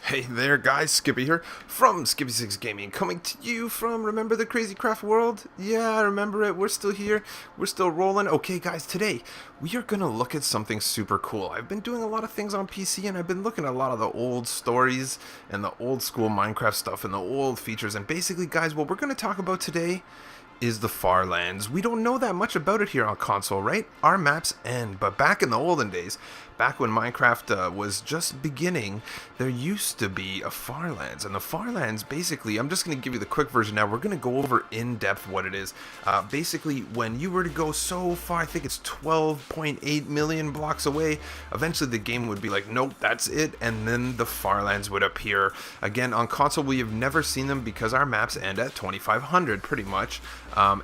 Hey there guys, Skippy here from Skippy6 Gaming, coming to you from, remember the Crazy Craft world? Yeah, I remember it. We're still here. We're still rolling. Okay guys, today we are going to look at something super cool. I've been doing a lot of things on PC and I've been looking at a lot of the old stories and the old school Minecraft stuff and the old features. And basically guys, what we're going to talk about today is the Far Lands. We don't know that much about it here on console, right? Our maps end, but back in the olden days, back when Minecraft was just beginning, there used to be a Far Lands, and the Far Lands, basically, I'm just going to give you the quick version now. We're going to go over in depth what it is. Basically, when you were to go so far, I think it's 12.8 million blocks away, eventually the game would be like, nope, that's it, and then the Far Lands would appear. Again, on console, we have never seen them because our maps end at 2500 pretty much.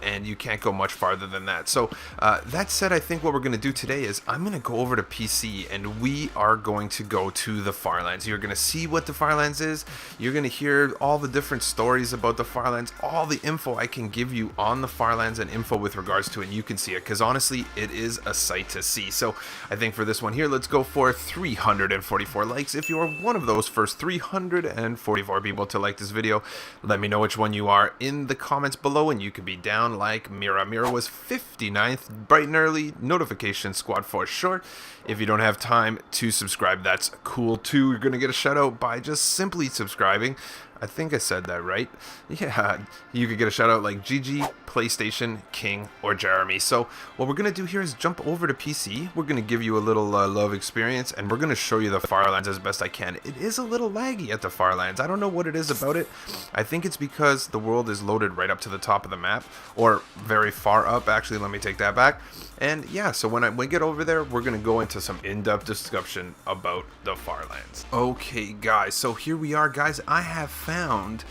And you can't go much farther than that. So that said, I think what we're going to do today is I'm going to go over to PC and we are going to go to the Far Lands. You're going to see what the Far Lands is. You're going to hear all the different stories about the Far Lands, all the info I can give you on the Far Lands and info with regards to it, and you can see it because honestly it is a sight to see. So I think for this one here, let's go for 344 likes. If you're one of those first 344 people to like this video, let me know which one you are in the comments below, and you can be down like Mira. Mira was 59th, bright and early, notification squad for short. If you don't have time to subscribe, that's cool too. You're gonna get a shout out by just simply subscribing. I think I said that right. Yeah, you could get a shout out like GG, PlayStation, King, or Jeremy. So what we're going to do here is jump over to PC. We're going to give you a little love experience, and we're going to show you the Far Lands as best I can. It is a little laggy at the Far Lands. I don't know what it is about it. I think it's because the world is loaded right up to the top of the map, or very far up. Actually, let me take that back. And yeah, so when we get over there, we're going to go into some in-depth discussion about the Far Lands. Okay, guys, so here we are, guys. I have found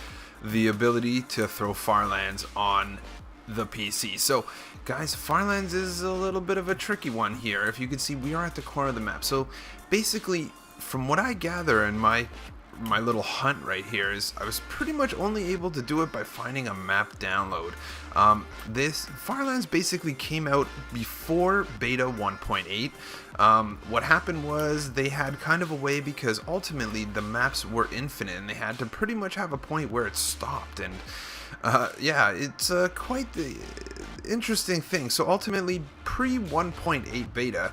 the ability to throw Far Lands on the PC. So, guys, Far Lands is a little bit of a tricky one here. If you can see, we are at the corner of the map. So, basically, from what I gather in my little hunt right here is I was pretty much only able to do it by finding a map download. This Far Lands basically came out before beta 1.8. What happened was they had kind of a way, because ultimately the maps were infinite and they had to pretty much have a point where it stopped, and yeah, it's quite the interesting thing. So ultimately, pre 1.8 beta,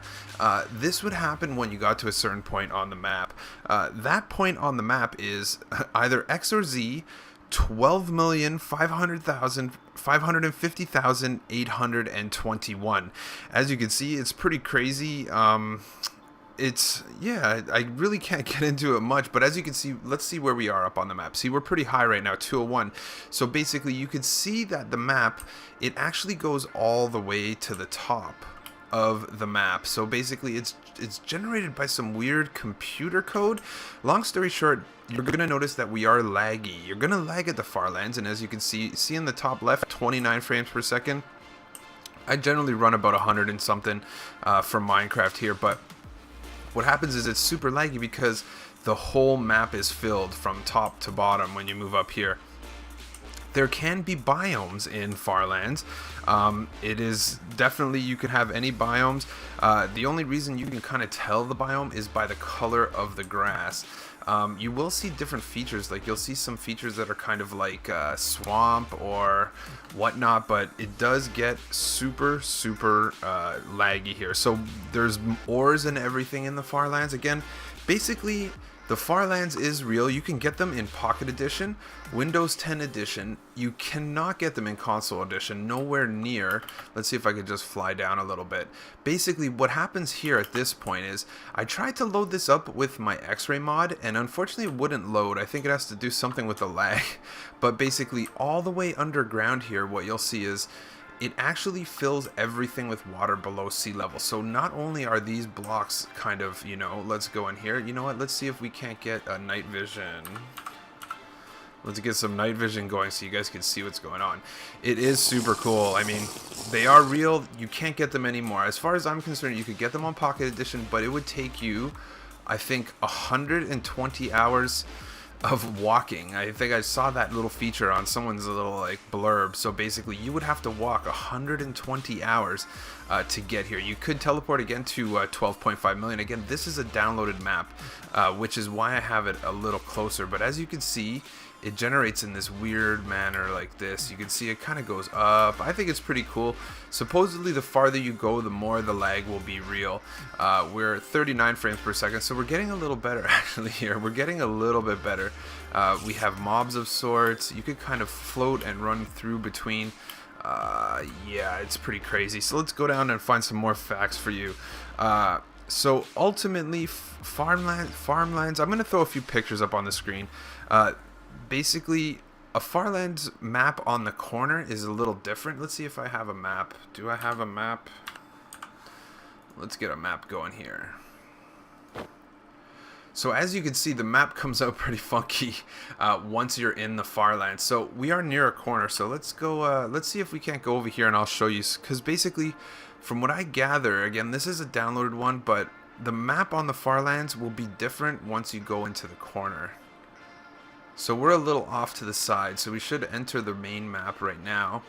this would happen when you got to a certain point on the map. That point on the map is either X or Z, 12,550,821. As you can see, it's pretty crazy. Yeah, I really can't get into it much, but as you can see, let's see where we are up on the map. See, we're pretty high right now, 201. So basically, you can see that the map, it actually goes all the way to the top of the map. So basically, it's generated by some weird computer code. Long story short, you're going to notice that we are laggy. You're going to lag at the Far Lands, and as you can see in the top left, 29 frames per second. I generally run about 100 and something for Minecraft here, but what happens is it's super laggy because the whole map is filled from top to bottom when you move up here. There can be biomes in Far Lands. It is definitely, you can have any biomes. The only reason you can kind of tell the biome is by the color of the grass. You will see different features, like you'll see some features that are kind of like swamp or whatnot, but it does get super laggy here. So there's ores and everything in the Far Lands. Again, basically the Far Lands is real. You can get them in Pocket Edition, Windows 10 Edition. You cannot get them in Console Edition, nowhere near. Let's see if I could just fly down a little bit. Basically, what happens here at this point is I tried to load this up with my X-Ray mod, and unfortunately it wouldn't load. I think it has to do something with the lag. But basically, all the way underground here, what you'll see is it actually fills everything with water below sea level. So not only are these blocks kind of, you know, let's go in here. You know what? Let's see if we can't get a night vision. Let's get some night vision going so you guys can see what's going on. It is super cool. I mean, they are real. You can't get them anymore. As far as I'm concerned, you could get them on Pocket Edition, but it would take you, I think, 120 hours of walking. I think I saw that little feature on someone's little like blurb. So basically you would have to walk 120 hours to get here. You could teleport again to 12.5 million. Again, this is a downloaded map, which is why I have it a little closer. But as you can see, it generates in this weird manner like this. You can see it kind of goes up. I think it's pretty cool. Supposedly the farther you go, the more the lag will be real. We're 39 frames per second, so we're getting a little better actually here. We're getting a little bit better. We have mobs of sorts. You could kind of float and run through between. Yeah, it's pretty crazy. So let's go down and find some more facts for you. So ultimately, farmlands, I'm going to throw a few pictures up on the screen. Basically, a farmlands map on the corner is a little different. Let's see if I have a map. Do I have a map? Let's get a map going here. So as you can see, the map comes out pretty funky once you're in the farmlands. So we are near a corner. So let's go. Let's see if we can't go over here, and I'll show you. Because basically, from what I gather, again, this is a downloaded one, but the map on the farmlands will be different once you go into the corner. So we're a little off to the side, so we should enter the main map right now.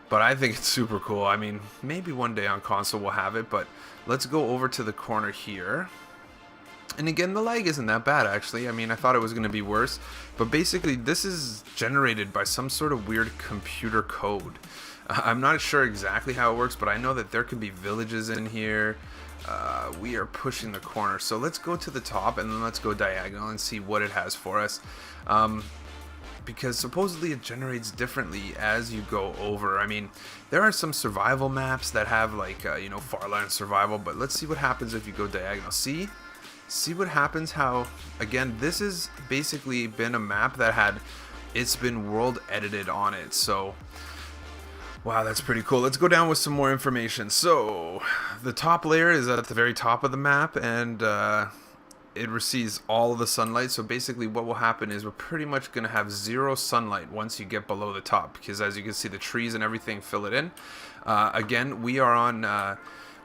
But I think it's super cool. I mean, maybe one day on console we'll have it, but let's go over to the corner here. And again, the lag isn't that bad, actually. I mean, I thought it was going to be worse. But basically, this is generated by some sort of weird computer code. I'm not sure exactly how it works, but I know that there could be villages in here. We are pushing the corner, so let's go to the top and then let's go diagonal and see what it has for us, because supposedly it generates differently as you go over. I mean, there are some survival maps that have like you know, farmland survival, but let's see what happens if you go diagonal. See what happens. How, again, this has basically been a map that it's been world edited on it. So wow, that's pretty cool. Let's go down with some more information. So the top layer is at the very top of the map, and it receives all of the sunlight. So basically what will happen is we're pretty much going to have zero sunlight once you get below the top, because as you can see, the trees and everything fill it in. Again, we are on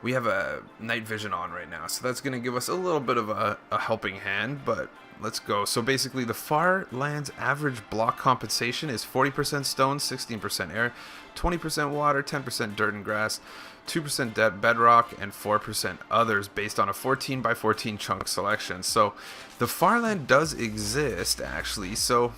we have a night vision on right now, so that's going to give us a little bit of a helping hand, but let's go. So basically the farmlands average block compensation is 40% stone, 16% air, 20% water, 10% dirt and grass, 2% bedrock, and 4% others, based on a 14 by 14 chunk selection. So the farmland does exist actually. So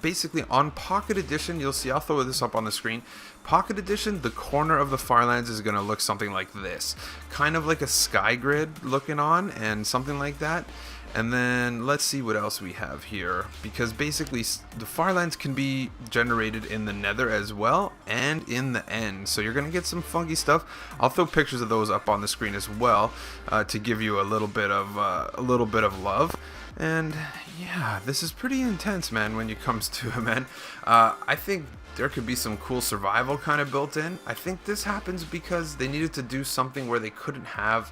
basically on Pocket Edition, you'll see, I'll throw this up on the screen. Pocket Edition, the corner of the farmlands is going to look something like this, kind of like a sky grid looking on, and something like that. And then let's see what else we have here, because basically the farmlands can be generated in the nether as well and in the end, so you're gonna get some funky stuff. I'll throw pictures of those up on the screen as well, to give you a little bit of love. And yeah, this is pretty intense, man, when it comes to it, man. I think there could be some cool survival kind of built in. I think this happens because they needed to do something where they couldn't have,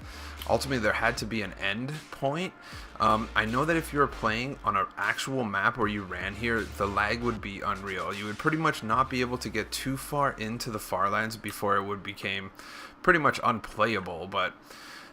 ultimately there had to be an end point. I know that if you were playing on an actual map where you ran here, the lag would be unreal. You would pretty much not be able to get too far into the farmlands before it would become pretty much unplayable. But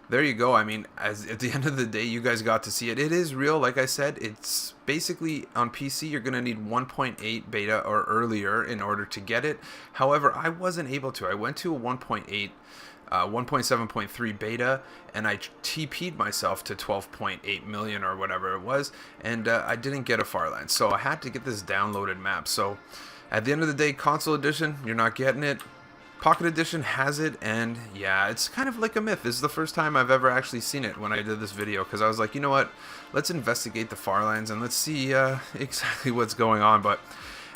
there you go. I mean, as at the end of the day, you guys got to see it. It is real. Like I said, it's basically on PC, you're going to need 1.8 beta or earlier in order to get it. However, I wasn't able to. I went to a 1.7.3 beta, and I TP'd myself to 12.8 million or whatever it was, and I didn't get a farmland. So I had to get this downloaded map. So at the end of the day, console edition, you're not getting it. Pocket Edition has it, and yeah, it's kind of like a myth. This is the first time I've ever actually seen it when I did this video, because I was like, you know what, let's investigate the farmlands and let's see exactly what's going on. But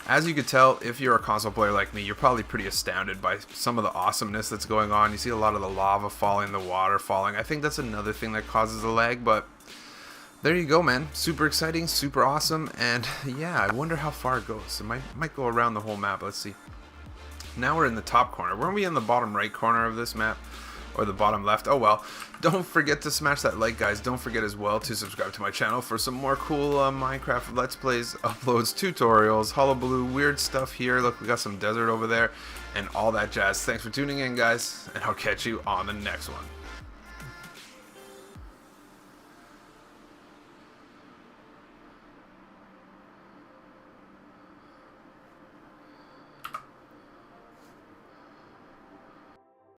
as you could tell, if you're a console player like me, you're probably pretty astounded by some of the awesomeness that's going on. You see a lot of the lava falling, the water falling. I think that's another thing that causes the lag, but there you go, man. Super exciting, super awesome, and yeah, I wonder how far it goes. It might go around the whole map. Let's see. Now we're in the top corner. Weren't we in the bottom right corner of this map? Or the bottom left? Oh well. Don't forget to smash that like, guys. Don't forget as well to subscribe to my channel for some more cool Minecraft Let's Plays, uploads, tutorials, hullabaloo, weird stuff here. Look, we got some desert over there and all that jazz. Thanks for tuning in, guys, and I'll catch you on the next one.